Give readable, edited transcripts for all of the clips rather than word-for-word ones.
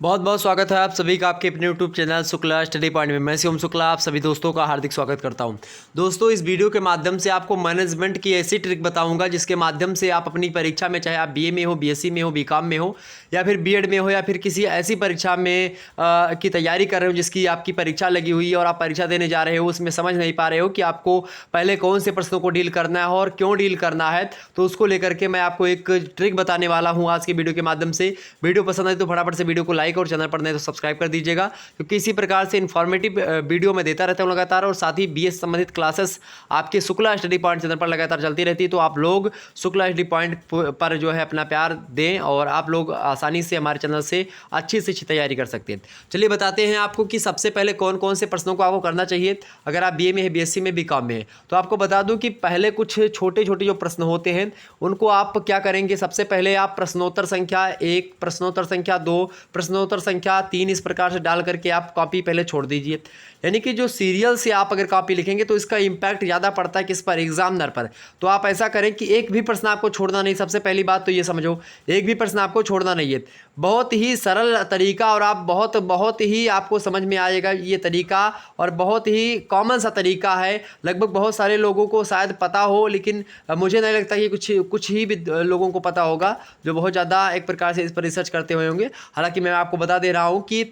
बहुत बहुत स्वागत है आप सभी का आपके अपने YouTube channel Shukla study point में। मैं शिवम शुक्ला आप सभी दोस्तों का हार्दिक स्वागत करता हूं। दोस्तों, इस वीडियो के माध्यम से आपको मैनेजमेंट की ऐसी ट्रिक बताऊंगा जिसके माध्यम से आप अपनी परीक्षा में, चाहे आप बीए में हो, बीएससी में हो, बीकॉम में हो, या फिर बीएड में हो, या फिर किसी ऐसी परीक्षा में की तैयारी कर रहे हो जिसकी आपकी परीक्षा लगी हुई है और आप परीक्षा देने जा रहे हो, उसमें समझ नहीं पा रहे हो कि आपको पहले कौन से प्रश्नों को डील करना है और क्यों डील करना है, तो उसको लेकर के मैं आपको एक ट्रिक बताने वाला हूँ आज की वीडियो के माध्यम से। वीडियो पसंद आए तो फटाफट से वीडियो को लाइक और चैनल पर नए तो सब्सक्राइब कर दीजिएगा, क्योंकि इसी प्रकार से इन्फॉर्मेटिव वीडियो में देता रहता हूँ लगातार, और साथ ही बीएस संबंधित क्लासेस आपके शुक्ला स्टडी पॉइंट चैनल पर लगातार चलती रहती है। तो आप लोग शुक्ला स्टडी पॉइंट पर जो है अपना प्यार दें और आप लोग आसानी से हमारे चैनल से अच्छी से अच्छी तैयारी कर सकते हैं। चलिए बताते हैं आपको कि सबसे पहले कौन कौन से प्रश्नों को आपको करना चाहिए अगर आप बीए में है, बीएससी में, बीकॉम में है। तो आपको बता दूं कि पहले कुछ छोटे छोटे जो प्रश्न होते हैं उनको आप क्या करेंगे, सबसे पहले आप प्रश्नोत्तर संख्या 1, प्रश्नोत्तर संख्या 2, प्रश्नोत्तर संख्या 3 इस प्रकार से डाल करके आप कॉपी पहले छोड़ दीजिए। यानी कि जो सीरियल से आप अगर कॉपी लिखेंगे तो इसका इंपैक्ट ज़्यादा पड़ता है किस पर, एग्जामिनर पर। तो आप ऐसा करें कि एक भी प्रश्न आपको छोड़ना नहीं। सबसे पहली बात तो ये समझो, एक भी प्रश्न आपको छोड़ना नहीं है। बहुत ही सरल तरीका और आप बहुत ही आपको समझ में आएगा ये तरीका, और बहुत ही कॉमन सा तरीका है। लगभग बहुत सारे लोगों को शायद पता हो, लेकिन मुझे नहीं लगता कि कुछ ही लोगों को पता होगा जो बहुत ज़्यादा एक प्रकार से इस पर रिसर्च करते हुए होंगे। हालांकि मैं आपको बता दे रहा हूँ कि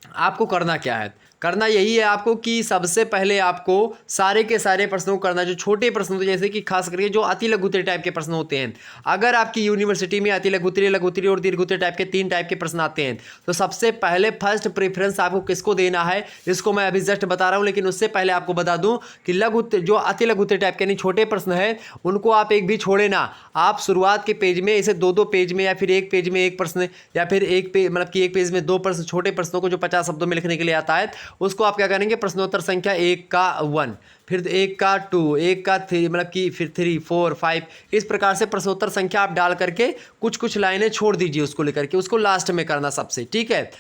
आपको करना क्या है। करना यही है आपको कि सबसे पहले आपको सारे के सारे प्रश्नों को करना, जो छोटे प्रश्न होते हैं, जैसे कि खास करके जो अति लघुत्तरीय टाइप के प्रश्न होते हैं। अगर आपकी यूनिवर्सिटी में अति लघुत्तरीय, लघुत्तरीय और दीर्घोत्तरीय टाइप के 3 टाइप के प्रश्न आते हैं, तो सबसे पहले फर्स्ट प्रेफरेंस आपको किसको देना है, इसको मैं अभी जस्ट बता रहा हूँ। लेकिन उससे पहले आपको बता दूं कि जो अति लघुत्तरीय टाइप के यानी छोटे प्रश्न है उनको आप एक भी छोड़े ना। आप शुरुआत के पेज में इसे 2-2 पेज में, या फिर एक पेज में एक प्रश्न, या फिर एक पेज मतलब कि एक पेज में 2 प्रश्न, छोटे प्रश्नों को जो 50 शब्दों में लिखने के लिए आता है, उसको आप क्या करेंगे, प्रश्नोत्तर संख्या 1 का 1, फिर 1 का 2, 1 का 3, मतलब कि फिर 3, 4, 5, इस प्रकार से प्रश्नोत्तर संख्या आप डाल करके कुछ कुछ लाइनें छोड़ दीजिए उसको लेकर के। उसको लास्ट में करना सबसे, ठीक है।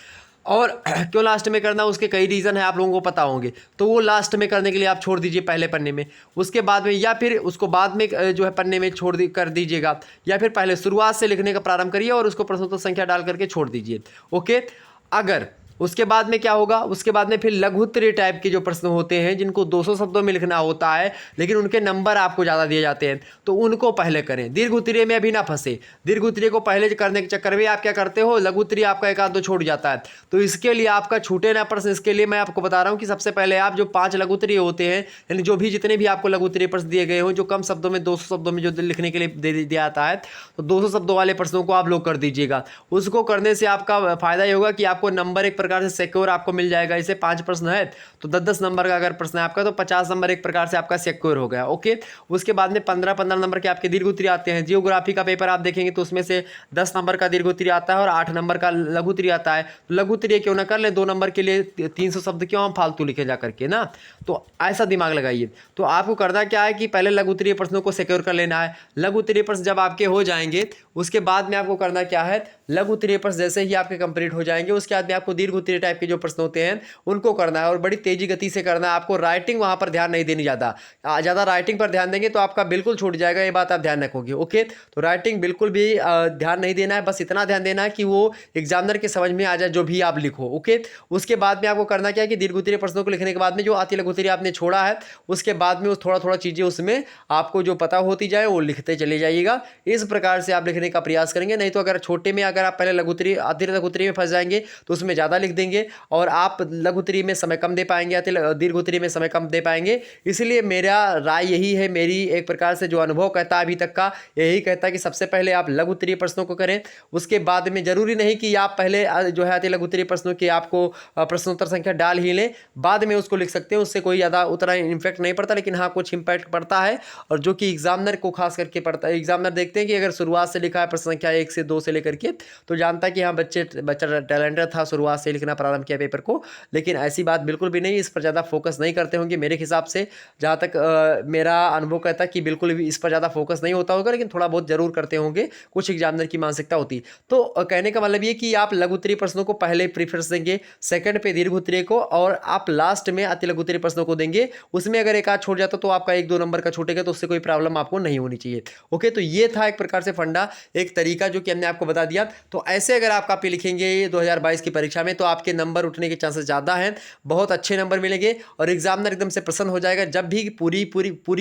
और क्यों लास्ट में करना, उसके कई रीज़न है, आप लोगों को पता होंगे। तो वो लास्ट में करने के लिए आप छोड़ दीजिए पहले पन्ने में, उसके बाद में, या फिर उसको बाद में जो है पन्ने में कर दीजिएगा, या फिर पहले शुरुआत से लिखने का प्रारंभ करिए और उसको प्रश्नोत्तर संख्या डाल करके छोड़ दीजिए। ओके। अगर उसके बाद में क्या होगा, उसके बाद में फिर लघुत्तरीय टाइप के जो प्रश्न होते हैं जिनको 200 शब्दों में लिखना होता है, लेकिन उनके नंबर आपको ज़्यादा दिए जाते हैं, तो उनको पहले करें। दीर्घोत्तरीय में अभी ना फंसे। दीर्घोत्तरीय को पहले करने के चक्कर में आप क्या करते हो, लघुत्तरीय आपका 1-2 छूट जाता है। तो इसके लिए आपका छूटे ना प्रश्न, इसके लिए मैं आपको बता रहा हूँ कि सबसे पहले आप जो 5 लघुत्तरीय होते हैं, यानी जो भी जितने भी आपको लघुत्तरीय प्रश्न दिए गए हो, जो कम शब्दों में 200 शब्दों में जो लिखने के लिए दिया जाता है, तो 200 शब्दों वाले प्रश्नों को आप लोग कर दीजिएगा। उसको करने से आपका फायदा ये होगा कि आपको नंबर एक प्रकार से सिक्योर आपको मिल जाएगा। इसे 5 प्रश्न है तो 10-10 नंबर का अगर प्रश्न है आपका, तो 50 नंबर एक प्रकार से आपका सिक्योर हो गया। ओके। उसके बाद में 15-15 नंबर के आपके दीर्घोत्तरीय आते हैं। जियोग्राफी का पेपर आप देखेंगे तो उसमें से 10 नंबर का दीर्घोत्तरीय आता है और 8 नंबर का लघुत्तरीय आता है। तो लघुत्तरीय क्यों ना कर ले, 2 नंबर के लिए 300 शब्द क्यों हम फालतू लिखे जा करके ना। तो ऐसा दिमाग लगाइए। तो आपको करना क्या है कि पहले लघुत्तरीय प्रश्नों को सिक्योर कर लेना है। लघुत्तरीय प्रश्न जब आपके हो जाएंगे, उसके बाद में आपको करना क्या है, लघुत्तरीय प्रश्न जैसे ही आपके कंप्लीट हो जाएंगे, उसके बाद में आपको दीर्घोत्तरीय टाइप के जो प्रश्न होते हैं उनको करना है, और बड़ी तेजी गति से करना है। आपको राइटिंग वहां पर ध्यान नहीं देनी, ज़्यादा राइटिंग पर ध्यान देंगे तो आपका बिल्कुल छूट जाएगा, ये बात आप ध्यान रखोगे। ओके। तो राइटिंग बिल्कुल भी ध्यान नहीं देना है, बस इतना ध्यान देना है कि वो एग्जामिनर के समझ में आ जाए जो भी आप लिखो। ओके। उसके बाद में आपको करना क्या है कि दीर्घोत्तरीय प्रश्नों को लिखने के बाद में जो अति लघुत्तरीय आपने छोड़ा है, उसके बाद में थोड़ा थोड़ा चीज़ें उसमें आपको जो पता होती जाए वो लिखते चले जाइएगा। इस प्रकार से आप लिखने का प्रयास करेंगे। नहीं तो अगर छोटे में अगर आप पहले लघुत्तरीय अति लघुत्तरीय में फंस जाएंगे तो उसमें ज़्यादा लिख देंगे और आप लघुत्तरीय में समय कम दे पाएंगे, दीर्घोत्तरीय में समय कम दे पाएंगे। इसलिए मेरा राय यही है, मेरी एक प्रकार से जो अनुभव कहता है अभी तक का, यही कहता है कि सबसे पहले आप लघुत्तरीय प्रश्नों को करें। उसके बाद में जरूरी नहीं कि आप पहले जो है अति लघुत्तरीय प्रश्नों की आपको प्रश्नोत्तर संख्या डाल ही लें, बाद में उसको लिख सकते हैं। उससे कोई ज़्यादा उतना इम्पैक्ट नहीं पड़ता, लेकिन हाँ कुछ इम्पैक्ट पड़ता है, और जो कि एग्जामिनर को खास करके पड़ता है। एग्जामिनर देखते हैं कि अगर शुरुआत से लिखा है प्रश्न संख्या 1 से 2 से लेकर के, तो जानता है कि हाँ बच्चा टैलेंटेड था, शुरुआत से लिखना प्रारंभ किया पेपर को। लेकिन ऐसी बात बिल्कुल भी नहीं, इस पर ज़्यादा फोकस नहीं करते होंगे मेरे हिसाब से, जहाँ तक मेरा अनुभव कहता है कि बिल्कुल भी इस पर ज़्यादा फोकस नहीं होता होगा, लेकिन थोड़ा बहुत जरूर करते होंगे, कुछ एग्जामिनर की मानसिकता होती। तो कहने का मतलब ये कि आप लघुत्तरीय प्रश्नों को पहले प्रीफरेंस देंगे, सेकंड पे दीर्घोत्तरीय को, और आप लास्ट में अति लघुत्तरीय प्रश्नों को देंगे। उसमें अगर एक आध छोड़ जाता तो आपका 1-2 नंबर का छूटेगा, तो उससे कोई प्रॉब्लम आपको नहीं होनी चाहिए। ओके। तो ये था एक प्रकार से फंडा, एक तरीका जो कि हमने आपको बता दिया। तो ऐसे अगर आप कॉपी लिखेंगे 2022 की परीक्षा में तो आपके नंबर उठने के चांसेस ज़्यादा हैं, बहुत अच्छे नंबर मिलेंगे और एग्जामिनर एकदम से प्रसन्न हो जाएगा। जब भी पूरी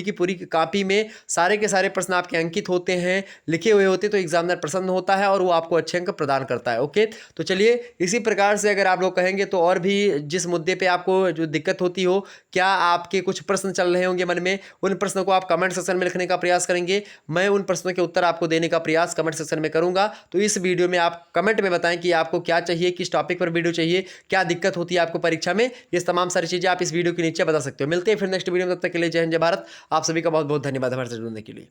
की पूरी कॉपी में सारे के सारे प्रश्न आपके अंकित होते हैं, लिखे हुए होते हैं, तो एग्जामिनर प्रसन्न होता है और वो आपको अच्छे अंक प्रदान करता है। ओके, तो चलिए इसी प्रकार से अगर आप लोग कहेंगे तो और भी जिस मुद्दे पे आपको जो दिक्कत होती हो, क्या आपके कुछ प्रश्न चल रहे होंगे मन में, उन प्रश्नों को आप कमेंट सेक्शन में लिखने का प्रयास करेंगे। मैं उन प्रश्नों के उत्तर आपको देने का प्रयास कमेंट सेक्शन में करूंगा। तो इस वीडियो में आप कमेंट में बताएं कि आपको क्या चाहिए, किस टॉपिक पर वीडियो चाहिए, क्या दिक्कत होती है आपको परीक्षा में, ये तमाम सारी चीजें आप इस वीडियो के नीचे बता सकते हो। मिलते हैं फिर नेक्स्ट वीडियो में, तब तक के लिए जय हिंद जय भारत। आप सभी का बहुत बहुत धन्यवाद हमारे साथ जुड़ने के लिए।